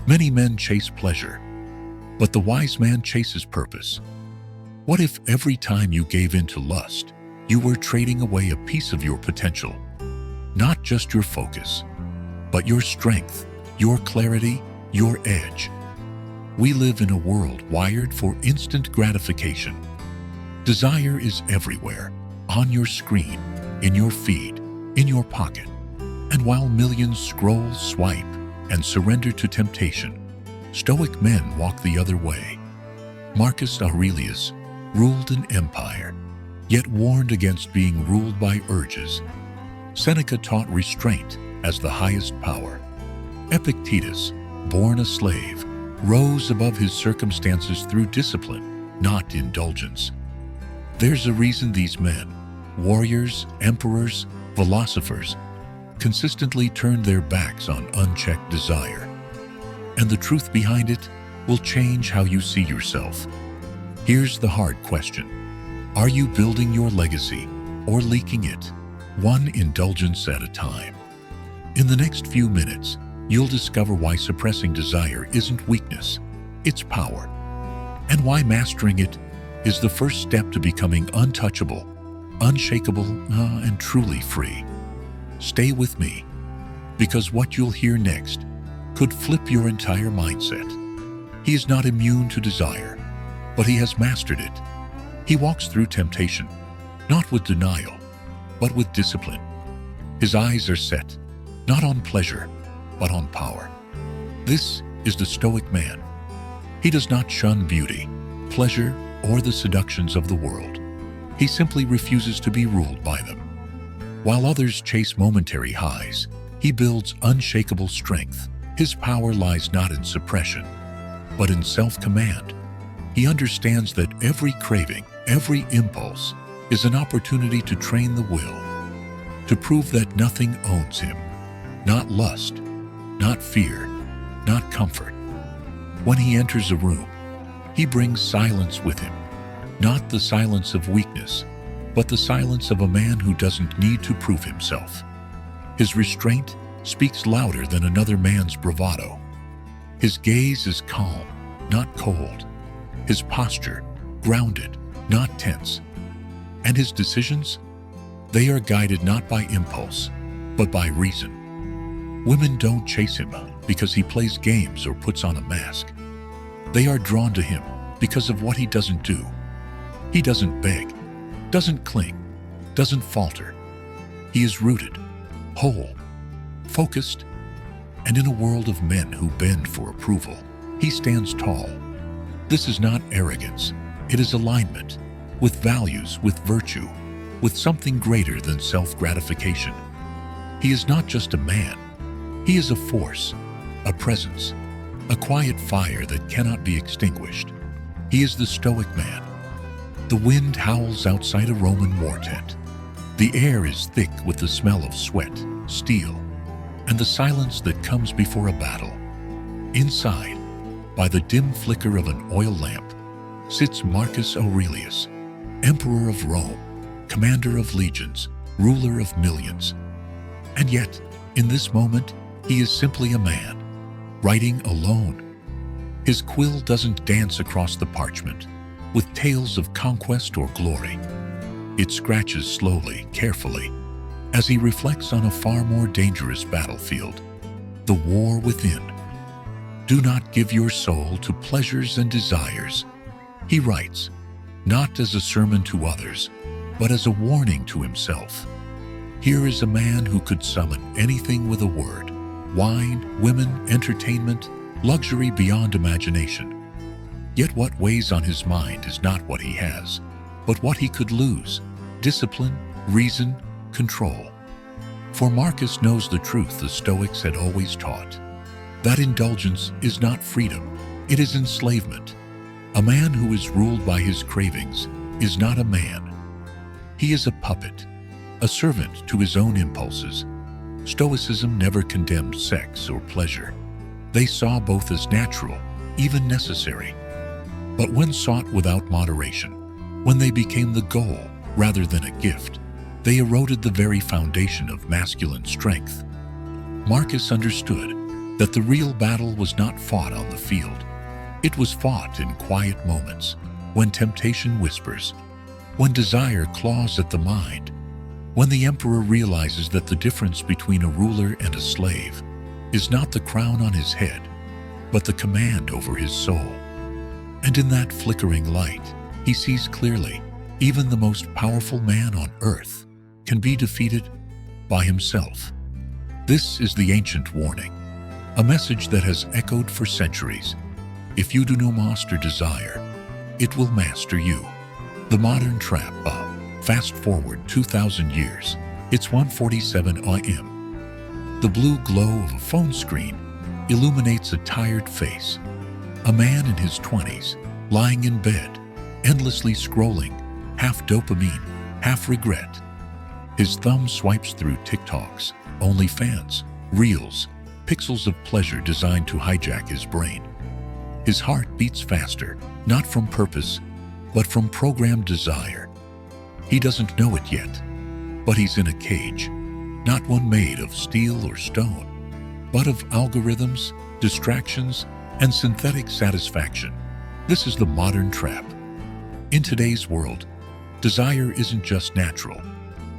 Many men chase pleasure, but the wise man chases purpose. What if every time you gave in to lust, you were trading away a piece of your potential? Not just your focus, but your strength, your clarity, your edge. We live in a world wired for instant gratification. Desire is everywhere, on your screen, in your feed, in your pocket. And while millions scroll, swipe, and surrender to temptation, Stoic men walk the other way. Marcus Aurelius ruled an empire, yet warned against being ruled by urges. Seneca taught restraint as the highest power. Epictetus, born a slave, rose above his circumstances through discipline, not indulgence. There's a reason these men, warriors, emperors, philosophers, consistently turned their backs on unchecked desire. And the truth behind it will change how you see yourself. Here's the hard question. Are you building your legacy or leaking it, one indulgence at a time? In the next few minutes, you'll discover why suppressing desire isn't weakness, it's power, and why mastering it is the first step to becoming untouchable, unshakable, and truly free. Stay with me, because what you'll hear next could flip your entire mindset. He is not immune to desire, but he has mastered it. He walks through temptation, not with denial, but with discipline. His eyes are set, not on pleasure, but on power. This is the Stoic man. He does not shun beauty, pleasure, or the seductions of the world. He simply refuses to be ruled by them. While others chase momentary highs, he builds unshakable strength. His power lies not in suppression, but in self-command. He understands that every craving, every impulse, is an opportunity to train the will, to prove that nothing owns him, not lust, not fear, not comfort. When he enters a room, he brings silence with him, not the silence of weakness, but the silence of a man who doesn't need to prove himself. His restraint speaks louder than another man's bravado. His gaze is calm, not cold. His posture, grounded, not tense. And his decisions? They are guided not by impulse, but by reason. Women don't chase him because he plays games or puts on a mask. They are drawn to him because of what he doesn't do. He doesn't beg, doesn't cling, doesn't falter. He is rooted, whole, focused, and in a world of men who bend for approval, he stands tall. This is not arrogance, it is alignment, with values, with virtue, with something greater than self-gratification. He is not just a man, he is a force, a presence, a quiet fire that cannot be extinguished. He is the Stoic man. The wind howls outside a Roman war tent. The air is thick with the smell of sweat, steel, and the silence that comes before a battle. Inside, by the dim flicker of an oil lamp, sits Marcus Aurelius, Emperor of Rome, commander of legions, ruler of millions. And yet, in this moment, he is simply a man, writing alone. His quill doesn't dance across the parchment with tales of conquest or glory. It scratches slowly, carefully, as he reflects on a far more dangerous battlefield, the war within. Do not give your soul to pleasures and desires, he writes, not as a sermon to others, but as a warning to himself. Here is a man who could summon anything with a word: wine, women, entertainment, luxury beyond imagination. Yet what weighs on his mind is not what he has, but what he could lose: discipline, reason, control. For Marcus knows the truth the Stoics had always taught, that indulgence is not freedom, it is enslavement. A man who is ruled by his cravings is not a man. He is a puppet, a servant to his own impulses. Stoicism never condemned sex or pleasure. They saw both as natural, even necessary. But when sought without moderation, when they became the goal rather than a gift, they eroded the very foundation of masculine strength. Marcus understood that the real battle was not fought on the field. It was fought in quiet moments, when temptation whispers, when desire claws at the mind, when the emperor realizes that the difference between a ruler and a slave is not the crown on his head, but the command over his soul. And in that flickering light, he sees clearly, even the most powerful man on earth can be defeated by himself. This is the ancient warning, a message that has echoed for centuries. If you do not master desire, it will master you. The modern trap of fast forward 2,000 years. It's 1:47 a.m. The blue glow of a phone screen illuminates a tired face. A man in his 20s, lying in bed, endlessly scrolling, half dopamine, half regret. His thumb swipes through TikToks, OnlyFans, Reels, pixels of pleasure designed to hijack his brain. His heart beats faster, not from purpose, but from programmed desire. He doesn't know it yet, but he's in a cage, not one made of steel or stone, but of algorithms, distractions, and synthetic satisfaction. This is the modern trap. In today's world, desire isn't just natural,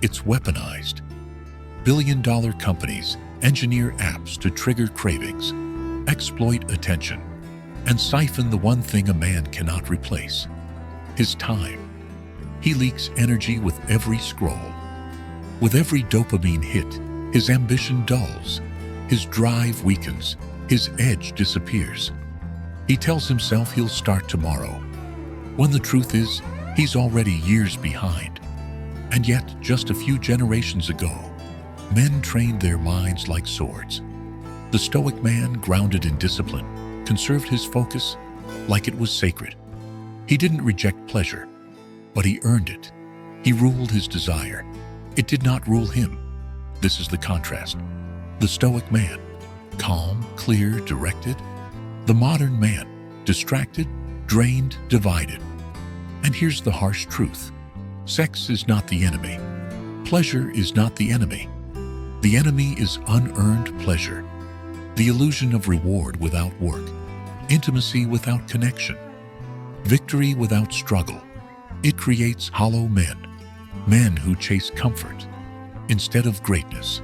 it's weaponized. Billion-dollar companies engineer apps to trigger cravings, exploit attention, and siphon the one thing a man cannot replace: his time. He leaks energy with every scroll. With every dopamine hit, his ambition dulls, his drive weakens, his edge disappears. He tells himself he'll start tomorrow, when the truth is, he's already years behind. And yet, just a few generations ago, men trained their minds like swords. The Stoic man, grounded in discipline, conserved his focus like it was sacred. He didn't reject pleasure, but he earned it. He ruled his desire. It did not rule him. This is the contrast. The Stoic man, calm, clear, directed. The modern man, distracted, drained, divided. And here's the harsh truth. Sex is not the enemy. Pleasure is not the enemy. The enemy is unearned pleasure. The illusion of reward without work. Intimacy without connection. Victory without struggle. It creates hollow men. Men who chase comfort instead of greatness.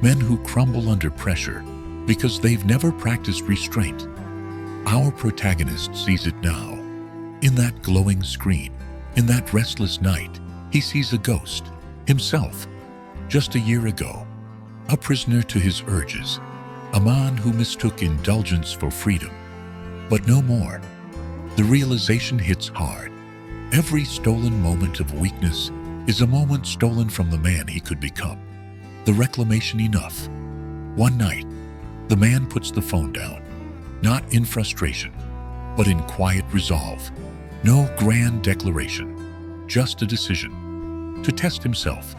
Men who crumble under pressure because they've never practiced restraint. Our protagonist sees it now. In that glowing screen, in that restless night, he sees a ghost, himself. Just a year ago, a prisoner to his urges, a man who mistook indulgence for freedom. But no more. The realization hits hard. Every stolen moment of weakness is a moment stolen from the man he could become. The reclamation enough. One night, the man puts the phone down, not in frustration, but in quiet resolve. No grand declaration, just a decision. To test himself,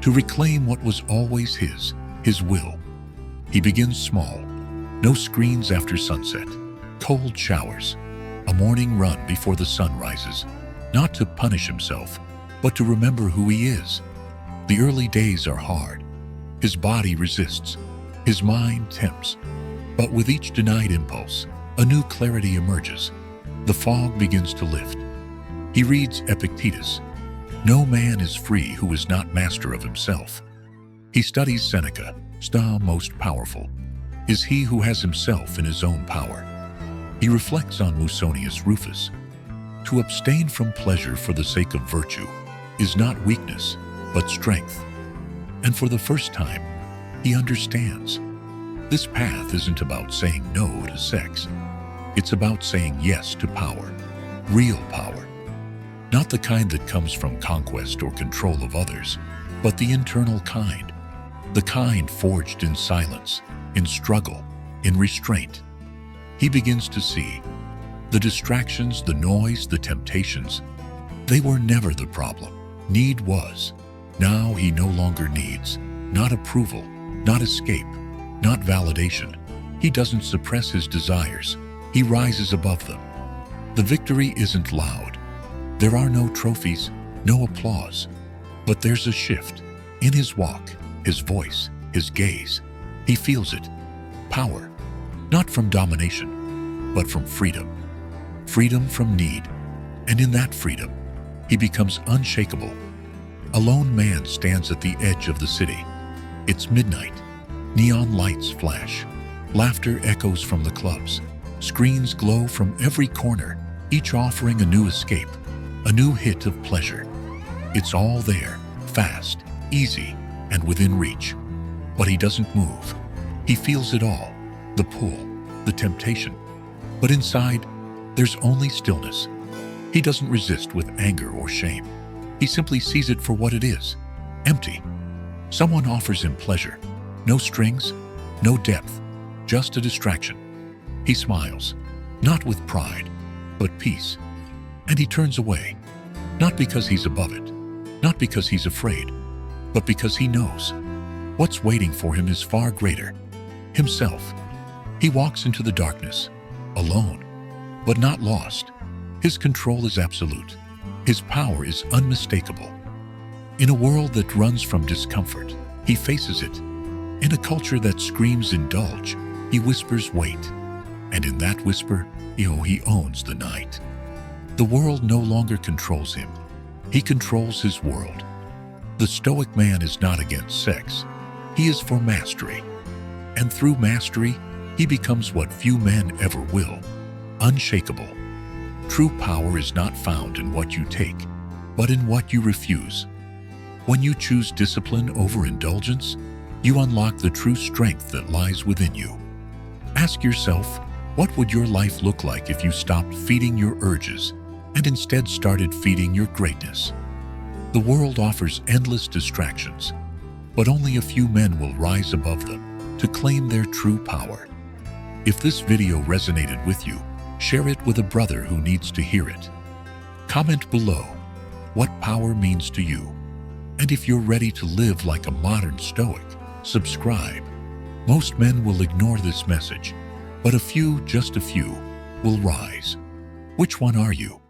to reclaim what was always his will. He begins small. No screens after sunset, cold showers, a morning run before the sun rises. Not to punish himself, but to remember who he is. The early days are hard. His body resists. His mind tempts. But with each denied impulse, a new clarity emerges. The fog begins to lift. He reads Epictetus. No man is free who is not master of himself. He studies Seneca. The most powerful is he who has himself in his own power. He reflects on Musonius Rufus. To abstain from pleasure for the sake of virtue is not weakness, but strength. And for the first time, he understands. This path isn't about saying no to sex. It's about saying yes to power, real power. Not the kind that comes from conquest or control of others, but the internal kind. The kind forged in silence, in struggle, in restraint. He begins to see the distractions, the noise, the temptations. They were never the problem. Need was. Now he no longer needs. Not approval, not escape, not validation. He doesn't suppress his desires. He rises above them. The victory isn't loud. There are no trophies, no applause. But there's a shift in his walk, his voice, his gaze. He feels it. Power. not from domination, but from freedom. Freedom from need, and in that freedom, he becomes unshakable. A lone man stands at the edge of the city. It's midnight. Neon lights flash. Laughter echoes from the clubs. Screens glow from every corner, each offering a new escape, a new hit of pleasure. It's all there, fast, easy, and within reach. But he doesn't move. He feels it all, the pull, the temptation. But inside, there's only stillness. He doesn't resist with anger or shame. He simply sees it for what it is, empty. Someone offers him pleasure. No strings, no depth, just a distraction. He smiles, not with pride, but peace. And he turns away, not because he's above it, not because he's afraid, but because he knows what's waiting for him is far greater. Himself. He walks into the darkness, alone, but not lost. His control is absolute. His power is unmistakable. In a world that runs from discomfort, he faces it. In a culture that screams indulge, he whispers wait. And in that whisper, he owns the night. The world no longer controls him. He controls his world. The Stoic man is not against sex. He is for mastery. And through mastery, he becomes what few men ever will, unshakable. True power is not found in what you take, but in what you refuse. When you choose discipline over indulgence, you unlock the true strength that lies within you. Ask yourself, what would your life look like if you stopped feeding your urges and instead started feeding your greatness? The world offers endless distractions, but only a few men will rise above them to claim their true power. If this video resonated with you, share it with a brother who needs to hear it. Comment below what power means to you. And if you're ready to live like a modern Stoic, subscribe. Most men will ignore this message, but a few, just a few, will rise. Which one are you?